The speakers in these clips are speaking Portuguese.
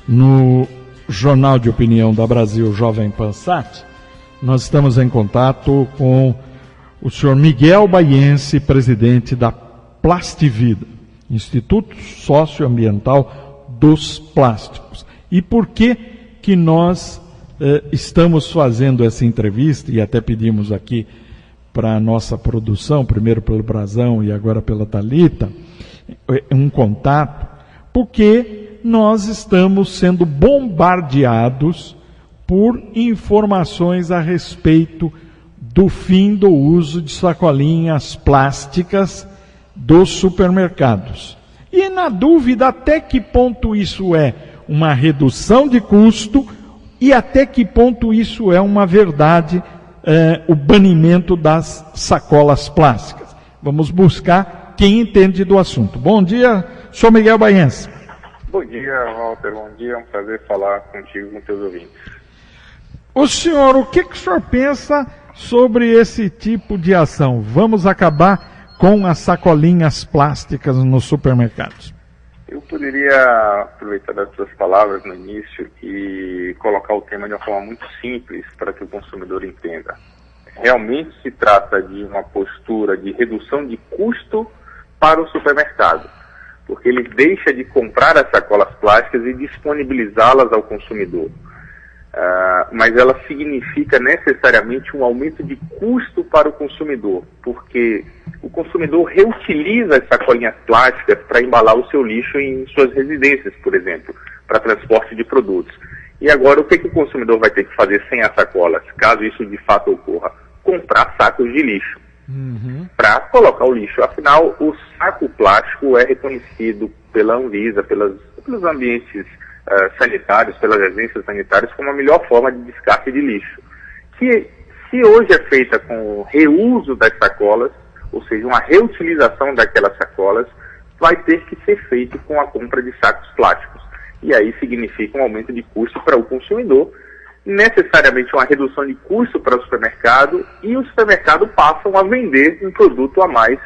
no Jornal de Opinião da Brasil Jovem Pan Sat, nós estamos em contato com o senhor Miguel Baiense, presidente da Plastivida, Instituto Socioambiental dos Plásticos. E por que nós estamos fazendo essa entrevista, e até pedimos aqui para a nossa produção, primeiro pelo Brazão e agora pela Thalita, um contato, porque nós estamos sendo bombardeados por informações a respeito do fim do uso de sacolinhas plásticas dos supermercados. E na dúvida até que ponto isso é uma redução de custo e até que ponto isso é uma verdade, o banimento das sacolas plásticas. Vamos buscar quem entende do assunto. Bom dia, senhor Miguel Baiense. Bom dia, Walter. Bom dia, é um prazer falar contigo e com teus ouvintes. O senhor, o que o senhor pensa sobre esse tipo de ação? Vamos acabar com as sacolinhas plásticas nos supermercados? Eu poderia aproveitar das suas palavras no início e colocar o tema de uma forma muito simples para que o consumidor entenda. Realmente se trata de uma postura de redução de custo para o supermercado, porque ele deixa de comprar as sacolas plásticas e disponibilizá-las ao consumidor. Mas ela significa necessariamente um aumento de custo para o consumidor, porque o consumidor reutiliza as sacolinhas plásticas para embalar o seu lixo em suas residências, por exemplo, para transporte de produtos. E agora o que o consumidor vai ter que fazer sem as sacolas, caso isso de fato ocorra? Comprar sacos de lixo para colocar o lixo. Afinal, o saco plástico é reconhecido pela Anvisa, pelos ambientes sanitários, pelas agências sanitárias, como a melhor forma de descarte de lixo, que se hoje é feita com o reuso das sacolas, ou seja, uma reutilização daquelas sacolas, vai ter que ser feito com a compra de sacos plásticos. E aí significa um aumento de custo para o consumidor, necessariamente uma redução de custo para o supermercado, e o supermercado passam a vender um produto a mais,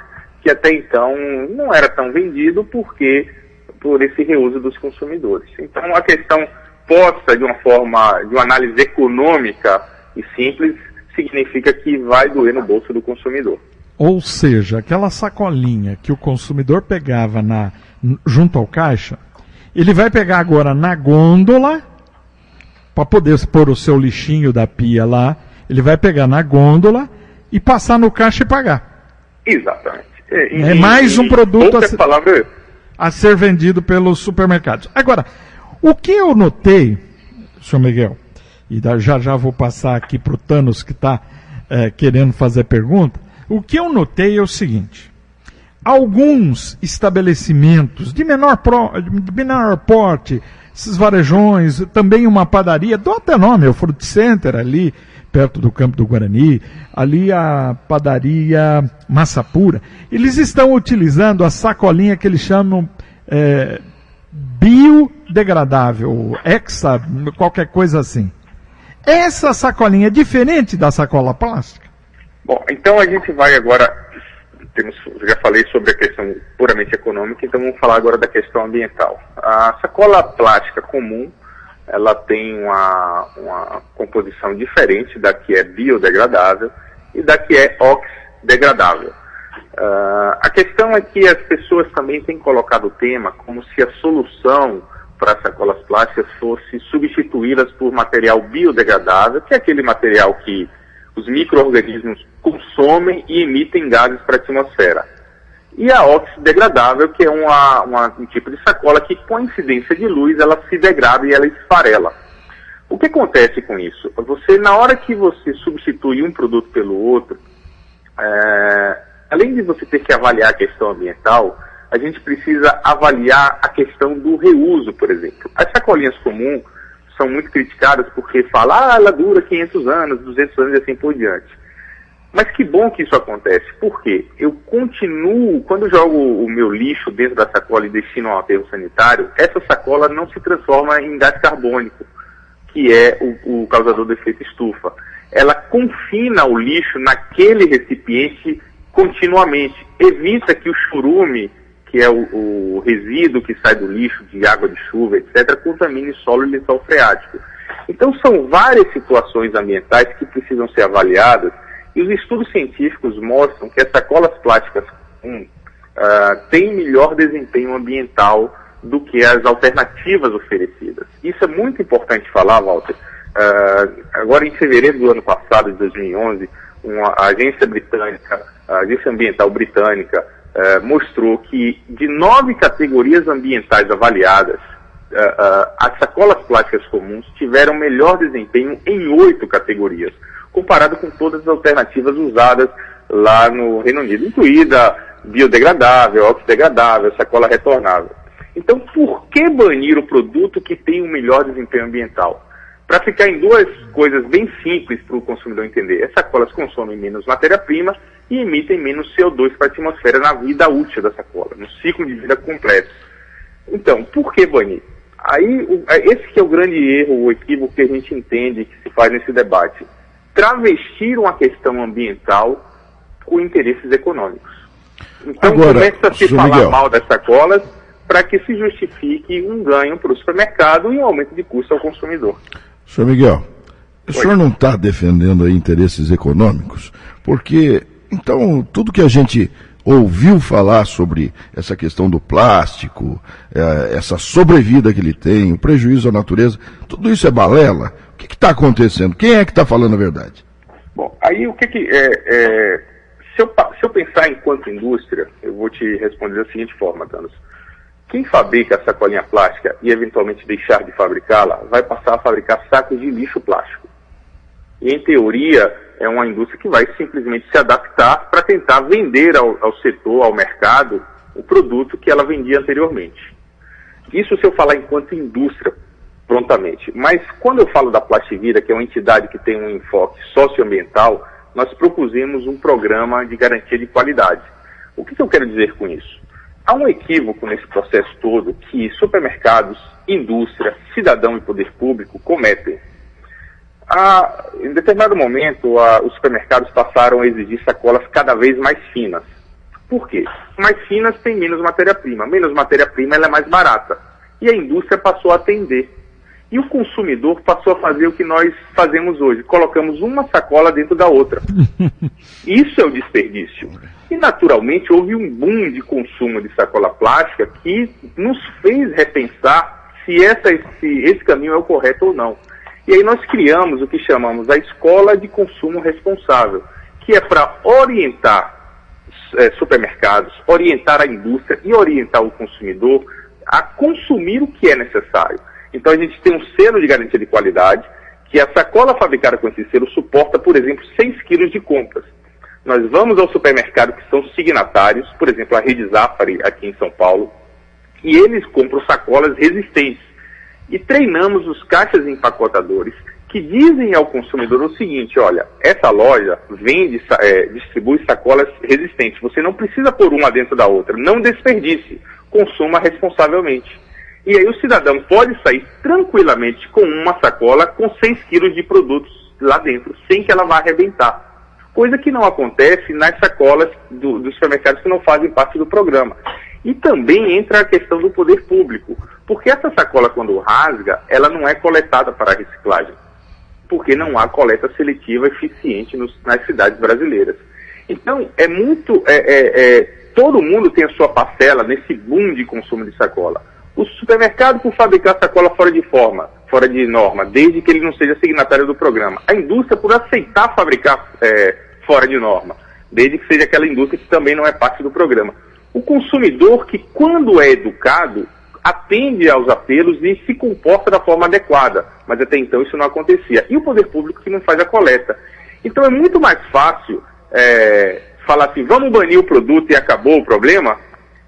que até então não era tão vendido, por esse reuso dos consumidores. Então, a questão posta de uma análise econômica e simples, significa que vai doer no bolso do consumidor. Ou seja, aquela sacolinha que o consumidor pegava junto ao caixa, ele vai pegar agora na gôndola, para poder pôr o seu lixinho da pia lá, ele vai pegar na gôndola e passar no caixa e pagar. Exatamente. É mais um produto a ser vendido pelos supermercados. Agora, o que eu notei, senhor Miguel, e já vou passar aqui para o Thanos que está querendo fazer pergunta, o que eu notei é o seguinte: alguns estabelecimentos de menor porte, esses varejões, também uma padaria, dou até nome, é o Fruit Center ali, perto do Campo do Guarani, ali a padaria Massa Pura, eles estão utilizando a sacolinha que eles chamam biodegradável, qualquer coisa assim. Essa sacolinha é diferente da sacola plástica? Bom, então a gente vai agora, já falei sobre a questão puramente econômica, então vamos falar agora da questão ambiental. A sacola plástica comum, ela tem uma composição diferente da que é biodegradável e da que é oxidegradável. A questão é que as pessoas também têm colocado o tema como se a solução para as sacolas plásticas fosse substituí-las por material biodegradável, que é aquele material que os micro-organismos consomem e emitem gases para a atmosfera. E a oxidegradável, que é um tipo de sacola que, com a incidência de luz, ela se degrada e ela esfarela. O que acontece com isso? Na hora que você substitui um produto pelo outro, além de você ter que avaliar a questão ambiental, a gente precisa avaliar a questão do reuso, por exemplo. As sacolinhas comuns são muito criticadas porque falam, ela dura 500 anos, 200 anos e assim por diante. Mas que bom que isso acontece. Por quê? Eu continuo, quando jogo o meu lixo dentro da sacola e destino ao aterro sanitário, essa sacola não se transforma em gás carbônico, que é o causador do efeito estufa. Ela confina o lixo naquele recipiente continuamente. Evita que o churume que é o resíduo que sai do lixo, de água de chuva, etc., contamine solo e lençol freático. Então são várias situações ambientais que precisam ser avaliadas, e os estudos científicos mostram que as sacolas plásticas têm melhor desempenho ambiental do que as alternativas oferecidas. Isso é muito importante falar, Walter. Agora, em fevereiro do ano passado, de 2011, a agência ambiental britânica mostrou que de 9 categorias ambientais avaliadas, as sacolas plásticas comuns tiveram melhor desempenho em 8 categorias, comparado com todas as alternativas usadas lá no Reino Unido, incluída biodegradável, oxidegradável, sacola retornável. Então, por que banir o produto que tem um melhor desempenho ambiental? Para ficar em duas coisas bem simples para o consumidor entender. As sacolas consomem menos matéria-prima e emitem menos CO2 para a atmosfera na vida útil da sacola, no ciclo de vida completo. Então, por que banir? Aí, esse que é o grande erro, o equívoco que a gente entende que se faz nesse debate. Travestir uma questão ambiental com interesses econômicos. Então, começa a se falar mal das sacolas para que se justifique um ganho para o supermercado e um aumento de custo ao consumidor. Senhor Miguel, o senhor não está defendendo aí interesses econômicos? Porque, então, tudo que a gente ouviu falar sobre essa questão do plástico, essa sobrevida que ele tem, o prejuízo à natureza, tudo isso é balela? O que está acontecendo? Quem é que está falando a verdade? Bom, aí o que se eu pensar enquanto indústria, eu vou te responder da seguinte forma, Thanos. Quem fabrica a sacolinha plástica e eventualmente deixar de fabricá-la, vai passar a fabricar sacos de lixo plástico. E, em teoria, é uma indústria que vai simplesmente se adaptar para tentar vender ao setor, ao mercado, o produto que ela vendia anteriormente. Isso se eu falar enquanto indústria, prontamente. Mas quando eu falo da Plastivida, que é uma entidade que tem um enfoque socioambiental, nós propusemos um programa de garantia de qualidade. O que eu quero dizer com isso? Há um equívoco nesse processo todo que supermercados, indústria, cidadão e poder público cometem. Em determinado momento, os supermercados passaram a exigir sacolas cada vez mais finas. Por quê? Mais finas têm menos matéria-prima. Menos matéria-prima, ela é mais barata. E a indústria passou a atender. E o consumidor passou a fazer o que nós fazemos hoje. Colocamos uma sacola dentro da outra. Isso é o desperdício. E, naturalmente, houve um boom de consumo de sacola plástica que nos fez repensar se esse caminho é o correto ou não. E aí nós criamos o que chamamos a Escola de Consumo Responsável, que é para orientar supermercados, orientar a indústria e orientar o consumidor a consumir o que é necessário. Então a gente tem um selo de garantia de qualidade, que a sacola fabricada com esse selo suporta, por exemplo, 6 quilos de compras. Nós vamos ao supermercado que são signatários, por exemplo, a Rede Zafari aqui em São Paulo, e eles compram sacolas resistentes. E treinamos os caixas empacotadores que dizem ao consumidor o seguinte: olha, essa loja distribui sacolas resistentes, você não precisa pôr uma dentro da outra, não desperdice, consuma responsavelmente. E aí o cidadão pode sair tranquilamente com uma sacola com 6 quilos de produtos lá dentro, sem que ela vá arrebentar. Coisa que não acontece nas sacolas dos supermercados que não fazem parte do programa. E também entra a questão do poder público, porque essa sacola, quando rasga, ela não é coletada para reciclagem, porque não há coleta seletiva eficiente nas cidades brasileiras. Então, todo mundo tem a sua parcela nesse boom de consumo de sacola. O supermercado por fabricar sacola fora de norma, desde que ele não seja signatário do programa. A indústria por aceitar fabricar fora de norma, desde que seja aquela indústria que também não é parte do programa. O consumidor que, quando é educado, atende aos apelos e se comporta da forma adequada, mas até então isso não acontecia. E o poder público que não faz a coleta. Então é muito mais fácil falar assim, vamos banir o produto e acabou o problema,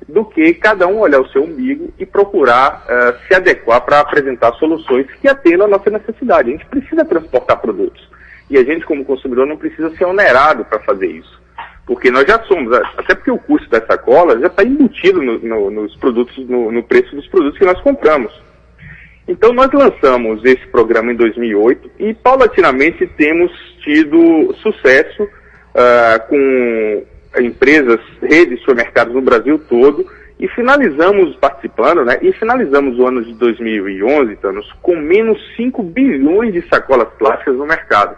do que cada um olhar o seu umbigo e procurar se adequar para apresentar soluções que atendam a nossa necessidade. A gente precisa transportar produtos. E a gente, como consumidor, não precisa ser onerado para fazer isso. Porque nós já somos, até porque o custo da sacola já está embutido nos produtos, no preço dos produtos que nós compramos. Então nós lançamos esse programa em 2008 e paulatinamente temos tido sucesso com empresas, redes de supermercados no Brasil todo, E finalizamos participando, né? E finalizamos o ano de 2011, Thanos, com menos 5 bilhões de sacolas plásticas no mercado.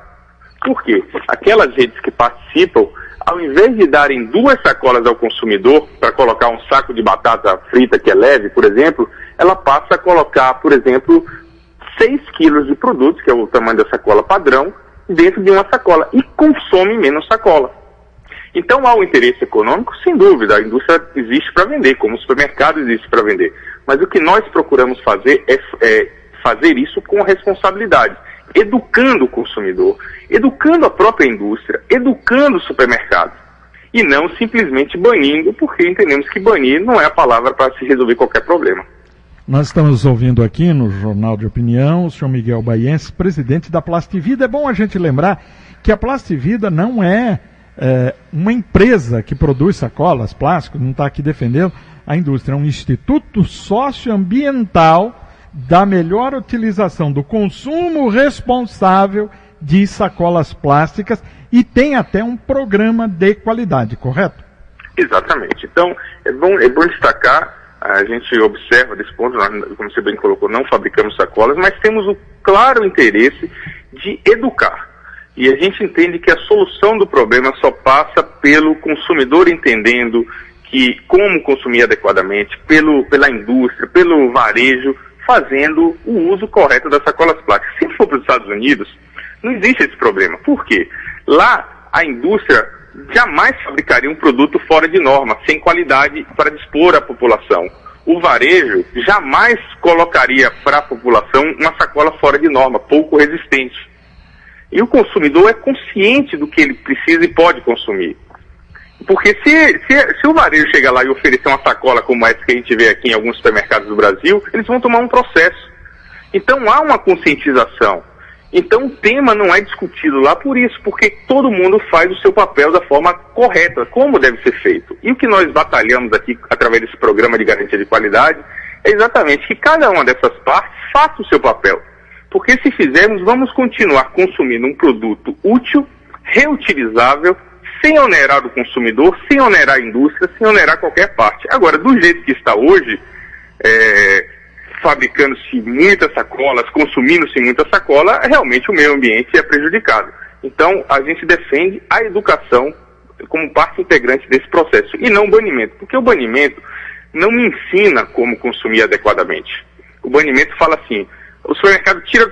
Por quê? Aquelas redes que participam, ao invés de darem 2 sacolas ao consumidor para colocar um saco de batata frita que é leve, por exemplo, ela passa a colocar, por exemplo, 6 quilos de produtos, que é o tamanho da sacola padrão, dentro de uma sacola e consome menos sacola. Então há um interesse econômico, sem dúvida, a indústria existe para vender, como o supermercado existe para vender. Mas o que nós procuramos fazer é fazer isso com responsabilidade, educando o consumidor, educando a própria indústria, educando os supermercados, e não simplesmente banindo, porque entendemos que banir não é a palavra para se resolver qualquer problema. Nós estamos ouvindo aqui no Jornal de Opinião o senhor Miguel Baiense, presidente da Plastivida. É bom a gente lembrar que a Plastivida não é uma empresa que produz sacolas plásticas, não está aqui defendendo a indústria, é um instituto socioambiental da melhor utilização do consumo responsável de sacolas plásticas e tem até um programa de qualidade, correto? Exatamente. Então, é bom destacar, a gente observa desse ponto, nós, como você bem colocou, não fabricamos sacolas, mas temos o claro interesse de educar. E a gente entende que a solução do problema só passa pelo consumidor entendendo que como consumir adequadamente, pela indústria, pelo varejo, fazendo o uso correto das sacolas plásticas. Se for para os Estados Unidos, não existe esse problema. Por quê? Lá, a indústria jamais fabricaria um produto fora de norma, sem qualidade para dispor à população. O varejo jamais colocaria para a população uma sacola fora de norma, pouco resistente. E o consumidor é consciente do que ele precisa e pode consumir. Porque se o varejo chegar lá e oferecer uma sacola como essa que a gente vê aqui em alguns supermercados do Brasil, eles vão tomar um processo. Então há uma conscientização. Então o tema não é discutido lá por isso, porque todo mundo faz o seu papel da forma correta, como deve ser feito. E o que nós batalhamos aqui, através desse programa de garantia de qualidade, é exatamente que cada uma dessas partes faça o seu papel. Porque se fizermos, vamos continuar consumindo um produto útil, reutilizável, sem onerar o consumidor, sem onerar a indústria, sem onerar qualquer parte. Agora, do jeito que está hoje, fabricando-se muitas sacolas, consumindo-se muita sacola, realmente o meio ambiente é prejudicado. Então, a gente defende a educação como parte integrante desse processo, e não o banimento, porque o banimento não me ensina como consumir adequadamente. O banimento fala assim: o supermercado tira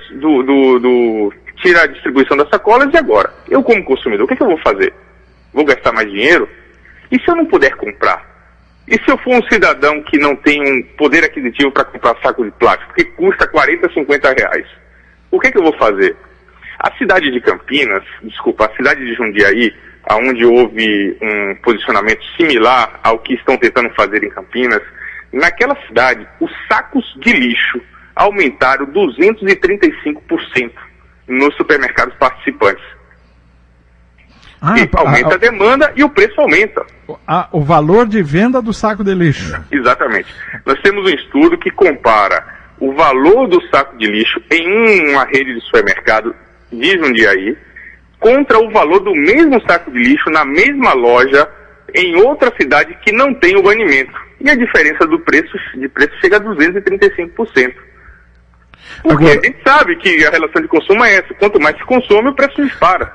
a distribuição das sacolas e agora? Eu, como consumidor, o que eu vou fazer? Vou gastar mais dinheiro? E se eu não puder comprar? E se eu for um cidadão que não tem um poder aquisitivo para comprar saco de plástico, que custa 40, 50 reais? O que eu vou fazer? A cidade de Campinas, a cidade de Jundiaí, onde houve um posicionamento similar ao que estão tentando fazer em Campinas, naquela cidade, os sacos de lixo aumentaram 235% nos supermercados participantes. Aumenta a demanda e o preço aumenta. O valor de venda do saco de lixo. Exatamente. Nós temos um estudo que compara o valor do saco de lixo em uma rede de supermercado de Jundiaí contra o valor do mesmo saco de lixo na mesma loja em outra cidade que não tem o banimento. E a diferença de preço chega a 235%. Porque a gente sabe que a relação de consumo é essa. Quanto mais se consome, o preço dispara.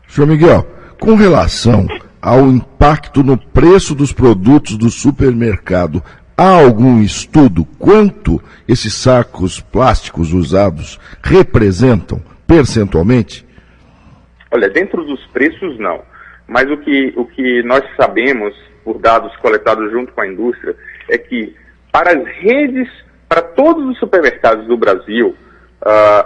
Senhor Miguel, com relação ao impacto no preço dos produtos do supermercado, há algum estudo quanto esses sacos plásticos usados representam percentualmente? Olha, dentro dos preços não. Mas o que nós sabemos, por dados coletados junto com a indústria, é que para as redes, para todos os supermercados do Brasil,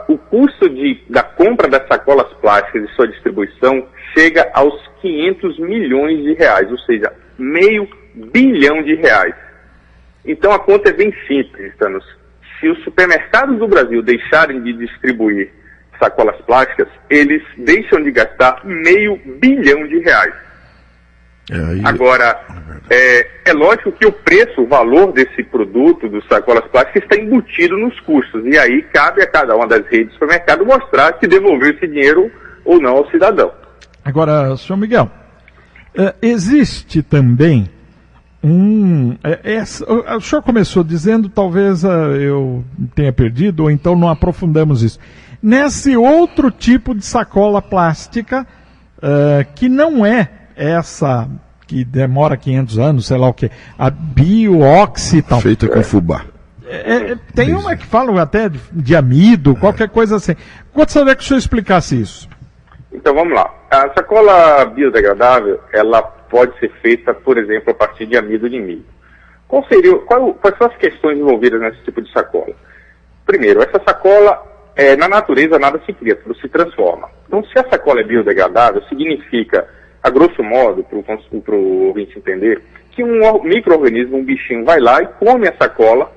o custo da compra das sacolas plásticas e sua distribuição chega aos 500 milhões de reais, ou seja, R$500 bilhão. Então a conta é bem simples, Thanos. Se os supermercados do Brasil deixarem de distribuir sacolas plásticas, eles deixam de gastar R$500 bilhão. Agora, é lógico que o valor desse produto, dos sacolas plásticas, está embutido nos custos. E aí cabe a cada uma das redes de supermercado mostrar se devolveu esse dinheiro ou não ao cidadão. Agora, senhor Miguel, existe também O senhor começou dizendo, talvez eu tenha perdido, ou então não aprofundamos isso. Nesse outro tipo de sacola plástica, que não é essa que demora 500 anos, sei lá o que, a bio-oxi e tal. Feita com fubá. Tem uma que fala até de amido, qualquer coisa assim. Gostaria que o senhor explicasse isso. Então vamos lá. A sacola biodegradável, ela pode ser feita, por exemplo, a partir de amido de milho. Quais são as questões envolvidas nesse tipo de sacola? Primeiro, essa sacola, na natureza nada se cria, tudo se transforma. Então, se a sacola é biodegradável, significa, a grosso modo, para o ouvinte entender, que um micro-organismo, um bichinho, vai lá e come a sacola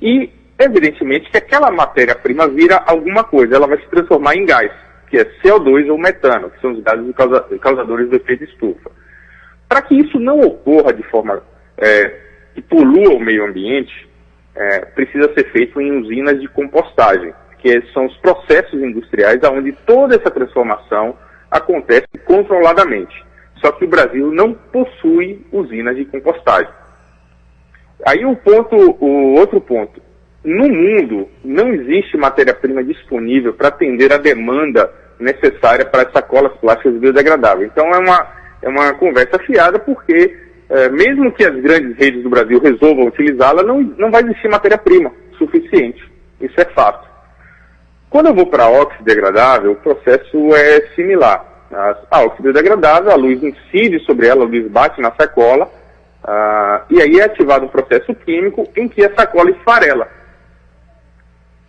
e, evidentemente, que aquela matéria-prima vira alguma coisa, ela vai se transformar em gás, que é CO2 ou metano, que são os gases causadores do efeito estufa. Para que isso não ocorra de forma que polua o meio ambiente, precisa ser feito em usinas de compostagem, que são os processos industriais onde toda essa transformação acontece controladamente. Só que o Brasil não possui usinas de compostagem. Aí o outro ponto. No mundo, não existe matéria-prima disponível para atender a demanda necessária para as sacolas plásticas biodegradáveis. Então é uma conversa fiada, porque mesmo que as grandes redes do Brasil resolvam utilizá-la, não vai existir matéria-prima suficiente. Isso é fato. Quando eu vou para a óxido degradável, o processo é similar. A óxido degradável, a luz incide sobre ela, a luz bate na sacola, e aí é ativado um processo químico em que a sacola esfarela.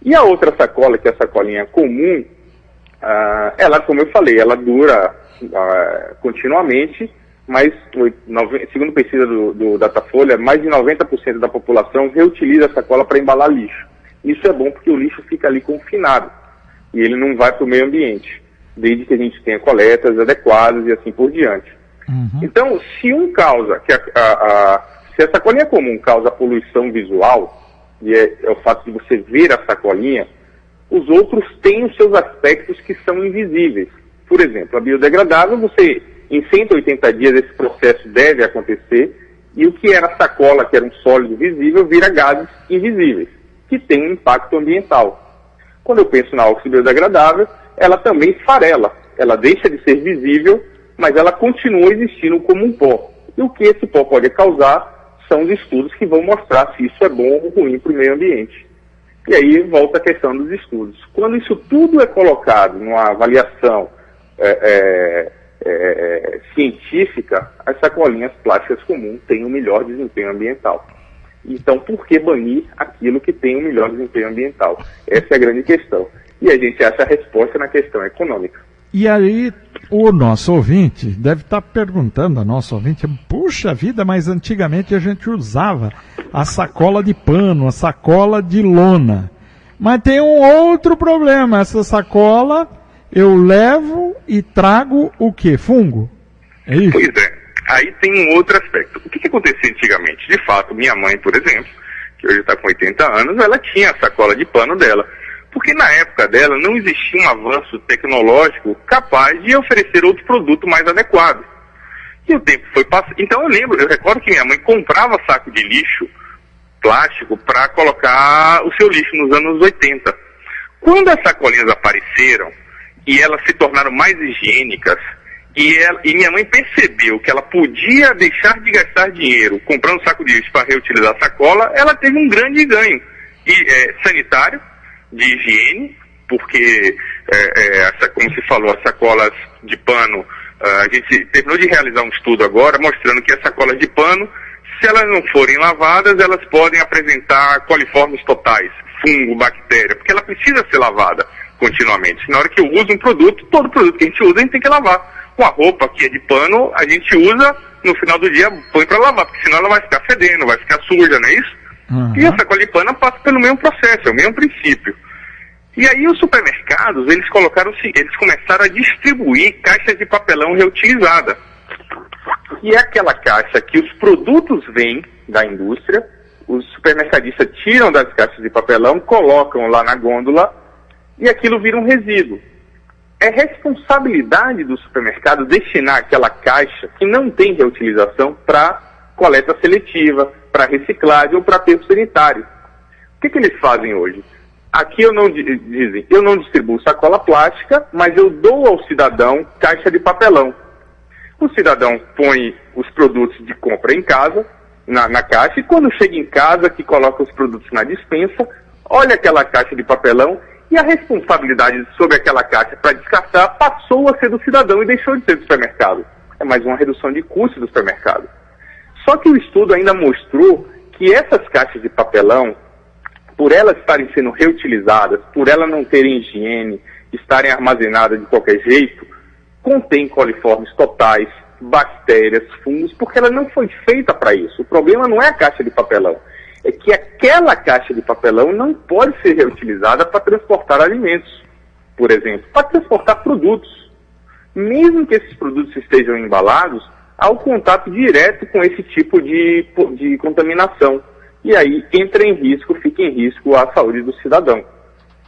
E a outra sacola, que é a sacolinha comum, ela, como eu falei, ela dura continuamente, mas, segundo pesquisa do Datafolha, mais de 90% da população reutiliza a sacola para embalar lixo. Isso é bom porque o lixo fica ali confinado e ele não vai para o meio ambiente, desde que a gente tenha coletas adequadas e assim por diante. Uhum. Então, se se a sacolinha comum causa poluição visual, e é o fato de você ver a sacolinha, os outros têm os seus aspectos que são invisíveis. Por exemplo, a biodegradável, em 180 dias esse processo deve acontecer, e o que era sacola, que era um sólido visível, vira gases invisíveis, que tem um impacto ambiental. Quando eu penso na óxido biodegradável, ela também esfarela, ela deixa de ser visível, mas ela continua existindo como um pó. E o que esse pó pode causar são os estudos que vão mostrar se isso é bom ou ruim para o meio ambiente. E aí volta a questão dos estudos. Quando isso tudo é colocado numa avaliação científica, as sacolinhas plásticas comuns têm um melhor desempenho ambiental. Então, por que banir aquilo que tem um melhor desempenho ambiental? Essa é a grande questão. E a gente acha a resposta na questão econômica. E aí, o nosso ouvinte deve estar perguntando, a nossa ouvinte, puxa vida, mas antigamente a gente usava a sacola de pano, a sacola de lona. Mas tem um outro problema, essa sacola eu levo e trago o quê? Fungo? É isso? Pois é, aí tem um outro aspecto. O que acontecia antigamente? De fato, minha mãe, por exemplo, que hoje está com 80 anos, ela tinha a sacola de pano dela. Porque na época dela não existia um avanço tecnológico capaz de oferecer outro produto mais adequado. E o tempo foi passando. Então eu recordo que minha mãe comprava saco de lixo plástico para colocar o seu lixo nos anos 80. Quando as sacolinhas apareceram e elas se tornaram mais higiênicas, e minha mãe percebeu que ela podia deixar de gastar dinheiro comprando saco de lixo para reutilizar a sacola, ela teve um grande ganho sanitário, de higiene, porque, como se falou, as sacolas de pano, a gente terminou de realizar um estudo agora mostrando que as sacolas de pano, se elas não forem lavadas, elas podem apresentar coliformes totais, fungo, bactéria, porque ela precisa ser lavada continuamente. Na hora que eu uso um produto, todo produto que a gente usa, a gente tem que lavar. Com a roupa que é de pano, a gente usa, no final do dia, põe para lavar, porque senão ela vai ficar fedendo, vai ficar suja, não é isso? Uhum. E a sacola de pano passa pelo mesmo processo, é o mesmo princípio. E aí os supermercados, eles começaram a distribuir caixas de papelão reutilizada. Que é aquela caixa que os produtos vêm da indústria, os supermercadistas tiram das caixas de papelão, colocam lá na gôndola e aquilo vira um resíduo. É responsabilidade do supermercado destinar aquela caixa que não tem reutilização para coleta seletiva, para reciclagem ou para aterro sanitário. O que eles fazem hoje? Aqui eu não distribuo sacola plástica, mas eu dou ao cidadão caixa de papelão. O cidadão põe os produtos de compra em casa, na caixa, e quando chega em casa, que coloca os produtos na despensa, olha aquela caixa de papelão e a responsabilidade sobre aquela caixa para descartar passou a ser do cidadão e deixou de ser do supermercado. É mais uma redução de custo do supermercado. Só que o estudo ainda mostrou que essas caixas de papelão, por elas estarem sendo reutilizadas, por elas não terem higiene, estarem armazenadas de qualquer jeito, contém coliformes totais, bactérias, fungos, porque ela não foi feita para isso. O problema não é a caixa de papelão, é que aquela caixa de papelão não pode ser reutilizada para transportar alimentos, por exemplo, para transportar produtos. Mesmo que esses produtos estejam embalados, há o contato direto com esse tipo de contaminação. E aí fica em risco a saúde do cidadão.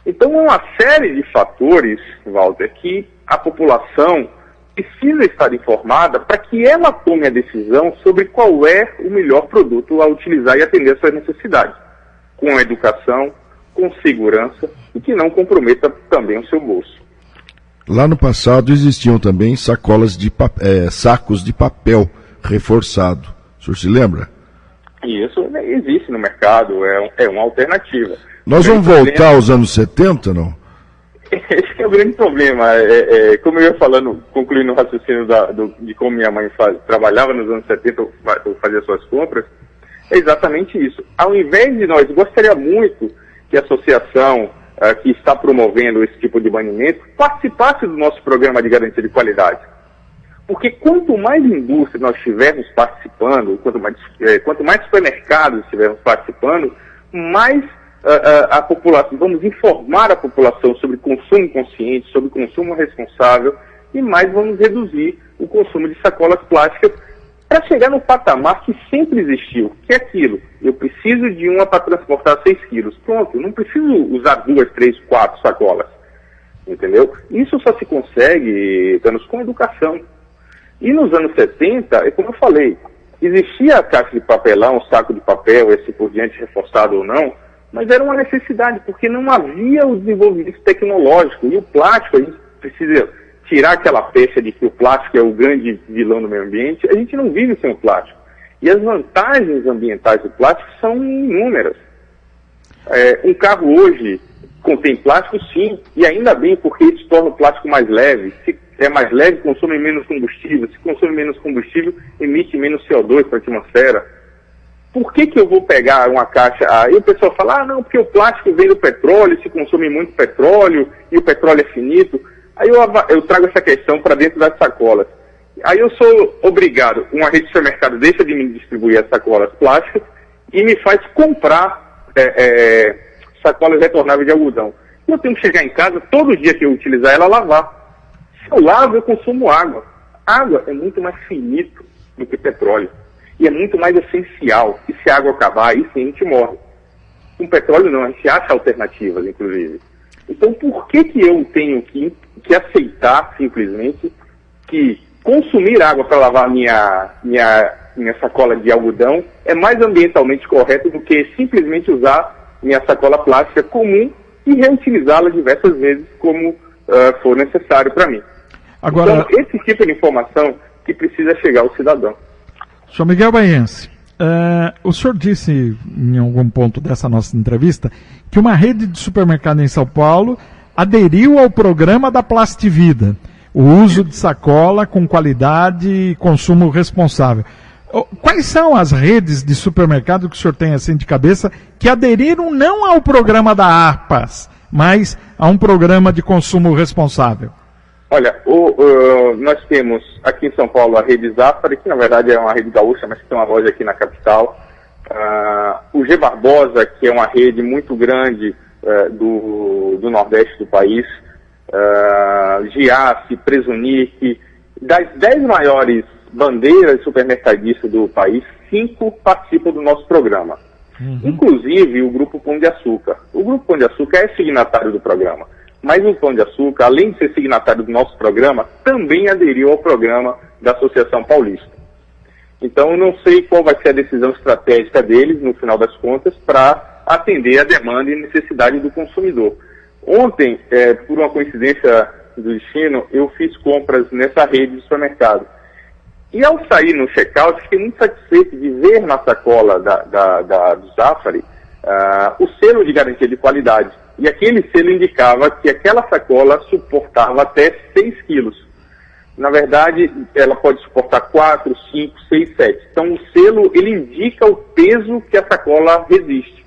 Então, é uma série de fatores, Walter, que a população precisa estar informada para que ela tome a decisão sobre qual é o melhor produto a utilizar e atender às suas necessidades, com educação, com segurança e que não comprometa também o seu bolso. Lá no passado existiam também sacos de papel reforçado. O senhor se lembra? Isso existe no mercado, é uma alternativa. Nós vamos voltar aos anos 70, não? Esse é o grande problema. Como eu ia falando, concluindo o raciocínio de como minha mãe trabalhava nos anos 70, ou fazia suas compras, é exatamente isso. Ao invés de nós, gostaria muito que a associação que está promovendo esse tipo de banimento participasse do nosso programa de garantia de qualidade. Porque quanto mais indústria nós estivermos participando, quanto mais supermercados estivermos participando, mais a população, vamos informar a população sobre consumo consciente, sobre consumo responsável, e mais vamos reduzir o consumo de sacolas plásticas para chegar no patamar que sempre existiu, que é aquilo: eu preciso de uma para transportar 6 quilos. Pronto, eu não preciso usar 2, 3, 4 sacolas. Entendeu? Isso só se consegue, Thanos, com educação. E nos anos 70, é como eu falei, existia a caixa de papelão, saco de papel, esse por diante, reforçado ou não, mas era uma necessidade, porque não havia o desenvolvimento tecnológico. E o plástico, a gente precisa tirar aquela pecha de que o plástico é o grande vilão do meio ambiente. A gente não vive sem o plástico. E as vantagens ambientais do plástico são inúmeras. Um carro hoje contém plástico, sim, e ainda bem, porque isso torna o plástico mais leve. Se é mais leve, consome menos combustível. Se consome menos combustível, emite menos CO2 para a atmosfera. Por que eu vou pegar uma caixa? Aí o pessoal fala, não, porque o plástico vem do petróleo, se consome muito petróleo, e o petróleo é finito. Aí eu trago essa questão para dentro das sacolas. Aí eu sou obrigado, uma rede de supermercado deixa de me distribuir as sacolas plásticas e me faz comprar sacolas retornáveis de algodão. E eu tenho que chegar em casa, todo dia que eu utilizar ela, lavar. Se eu lavo, eu consumo água. Água é muito mais finito do que petróleo. E é muito mais essencial. E se a água acabar, aí sim a gente morre. Com petróleo não, a gente acha alternativas, inclusive. Então por que eu tenho que aceitar, simplesmente, que consumir água para lavar minha sacola de algodão é mais ambientalmente correto do que simplesmente usar minha sacola plástica comum e reutilizá-la diversas vezes como for necessário para mim. Agora, então, esse tipo de informação que precisa chegar ao cidadão. Sr. Miguel Baiense, o senhor disse em algum ponto dessa nossa entrevista que uma rede de supermercado em São Paulo aderiu ao programa da Plastivida, o uso de sacola com qualidade e consumo responsável. Quais são as redes de supermercado que o senhor tem assim de cabeça que aderiram não ao programa da ARPAS, mas a um programa de consumo responsável? Olha, nós temos aqui em São Paulo a rede Zafari, que na verdade é uma rede gaúcha, mas que tem uma loja aqui na capital. O G Barbosa, que é uma rede muito grande do Nordeste do país. Giasse, Presunic. Das 10 maiores bandeiras supermercadistas do país, 5 participam do nosso programa. Uhum. Inclusive o Grupo Pão de Açúcar. O Grupo Pão de Açúcar é signatário do programa. Mas o Pão de Açúcar, além de ser signatário do nosso programa, também aderiu ao programa da Associação Paulista. Então, eu não sei qual vai ser a decisão estratégica deles, no final das contas, para atender a demanda e necessidade do consumidor. Ontem, por uma coincidência do destino, eu fiz compras nessa rede de supermercado. E ao sair no check-out, fiquei muito satisfeito de ver na sacola do Zafari o selo de garantia de qualidade. E aquele selo indicava que aquela sacola suportava até 6 quilos. Na verdade, ela pode suportar 4, 5, 6, 7. Então, o selo, ele indica o peso que a sacola resiste.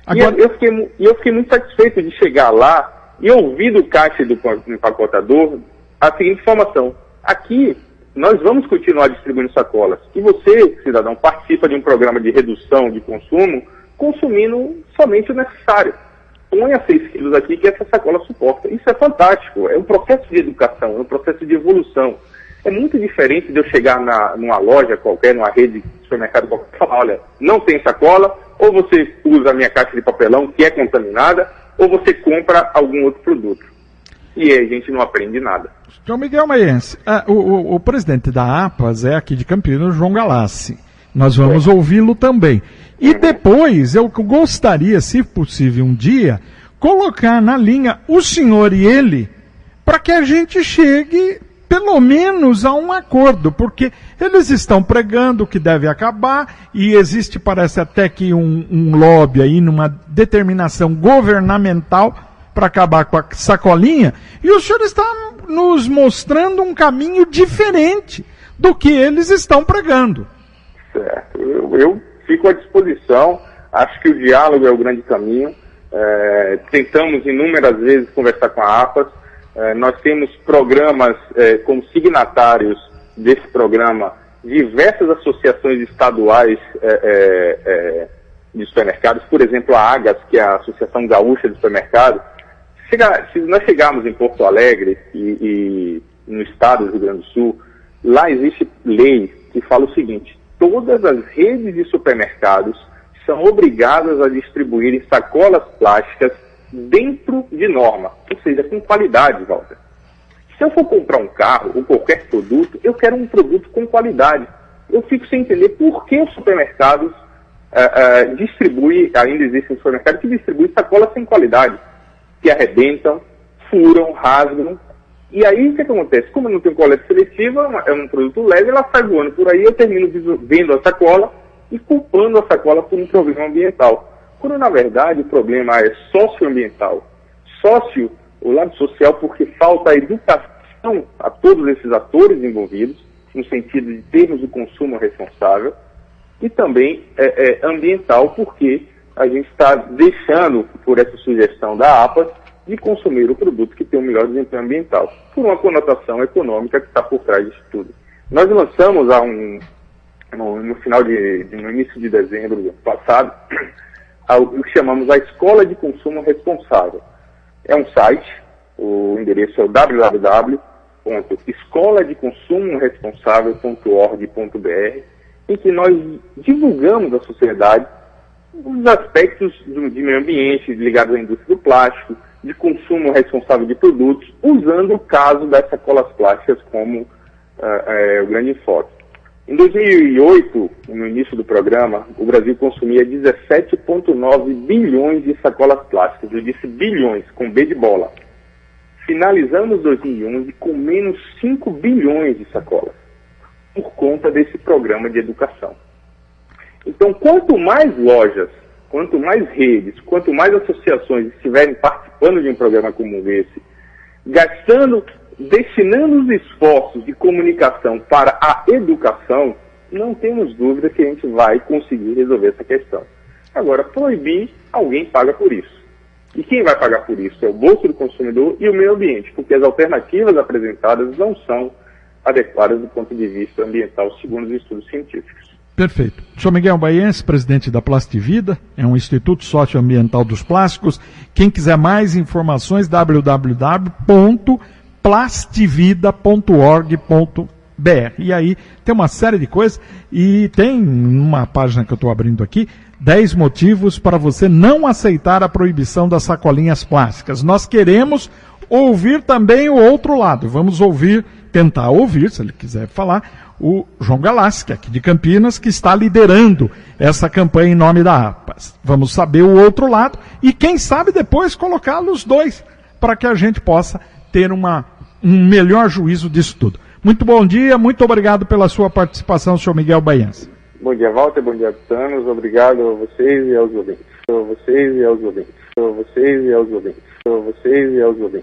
Agora... E eu fiquei muito satisfeito de chegar lá e ouvir do caixa do empacotador a seguinte informação. Aqui, nós vamos continuar distribuindo sacolas. E você, cidadão, participa de um programa de redução de consumo, consumindo somente o necessário. Ponha 6 quilos aqui que essa sacola suporta. Isso é fantástico. É um processo de educação, é um processo de evolução. É muito diferente de eu chegar numa loja qualquer, numa rede de supermercado qualquer, e falar, olha, não tem sacola, ou você usa a minha caixa de papelão, que é contaminada, ou você compra algum outro produto. E aí a gente não aprende nada. João Miguel Baiense, o presidente da APAS é aqui de Campinas, João Galassi. Nós vamos ouvi-lo também. E depois, eu gostaria, se possível um dia, colocar na linha o senhor e ele, para que a gente chegue, pelo menos, a um acordo, porque eles estão pregando que deve acabar, e existe, parece até que um lobby aí, numa determinação governamental, para acabar com a sacolinha, e o senhor está nos mostrando um caminho diferente do que eles estão pregando. Certo. Eu fico à disposição, acho que o diálogo é o grande caminho. Tentamos inúmeras vezes conversar com a APAS. Nós temos programas como signatários desse programa, diversas associações estaduais de supermercados, por exemplo, a AGAS, que é a Associação Gaúcha de Supermercados. Se nós chegarmos em Porto Alegre e no estado do Rio Grande do Sul, lá existe lei que fala o seguinte: todas as redes de supermercados são obrigadas a distribuírem sacolas plásticas dentro de norma, ou seja, com qualidade, Walter. Se eu for comprar um carro ou qualquer produto, eu quero um produto com qualidade. Eu fico sem entender por que os supermercados distribuem, ainda existem supermercados que distribuem sacolas sem qualidade, que arrebentam, furam, rasgam. E aí, o que acontece? Como eu não tenho coleta seletiva, é um produto leve, ela sai voando por aí, eu termino vendo a sacola e culpando a sacola por um problema ambiental. Quando, na verdade, o problema é socioambiental. O lado social, porque falta a educação a todos esses atores envolvidos, no sentido de termos o consumo responsável, e também ambiental, porque a gente está deixando, por essa sugestão da APAS, de consumir o produto que tem o melhor desempenho ambiental, por uma conotação econômica que está por trás disso tudo. Nós lançamos no início de dezembro do ano passado, o que chamamos a Escola de Consumo Responsável. É um site, o endereço é o www.escoladeconsumoresponsável.org.br, em que nós divulgamos à sociedade os aspectos de meio ambiente ligados à indústria do plástico, de consumo responsável de produtos, usando o caso das sacolas plásticas como o grande enfoque. Em 2008, no início do programa, o Brasil consumia 17,9 bilhões de sacolas plásticas. Eu disse bilhões, com B de bola. Finalizamos 2011 com menos 5 bilhões de sacolas, por conta desse programa de educação. Então, quanto mais lojas, quanto mais redes, quanto mais associações estiverem participando de um programa como esse, destinando os esforços de comunicação para a educação, não temos dúvida que a gente vai conseguir resolver essa questão. Agora, proibir, alguém paga por isso. E quem vai pagar por isso é o bolso do consumidor e o meio ambiente, porque as alternativas apresentadas não são adequadas do ponto de vista ambiental, segundo os estudos científicos. Perfeito. Sou Miguel Baiense, presidente da Plastivida, é um instituto socioambiental dos plásticos. Quem quiser mais informações, www.plastivida.org.br. E aí tem uma série de coisas, e tem uma página que eu estou abrindo aqui, 10 motivos para você não aceitar a proibição das sacolinhas plásticas. Nós queremos ouvir também o outro lado. Vamos ouvir, tentar ouvir, se ele quiser falar, o João Galassi, aqui de Campinas, que está liderando essa campanha em nome da APAS. Vamos saber o outro lado e, quem sabe, depois colocá-los dois, para que a gente possa ter um melhor juízo disso tudo. Muito bom dia, muito obrigado pela sua participação, senhor Miguel Baiense. Bom dia, Walter, bom dia, Thanos, obrigado a vocês e aos ouvintes. A vocês e aos ouvintes. A vocês e aos ouvintes. A vocês e aos ouvintes.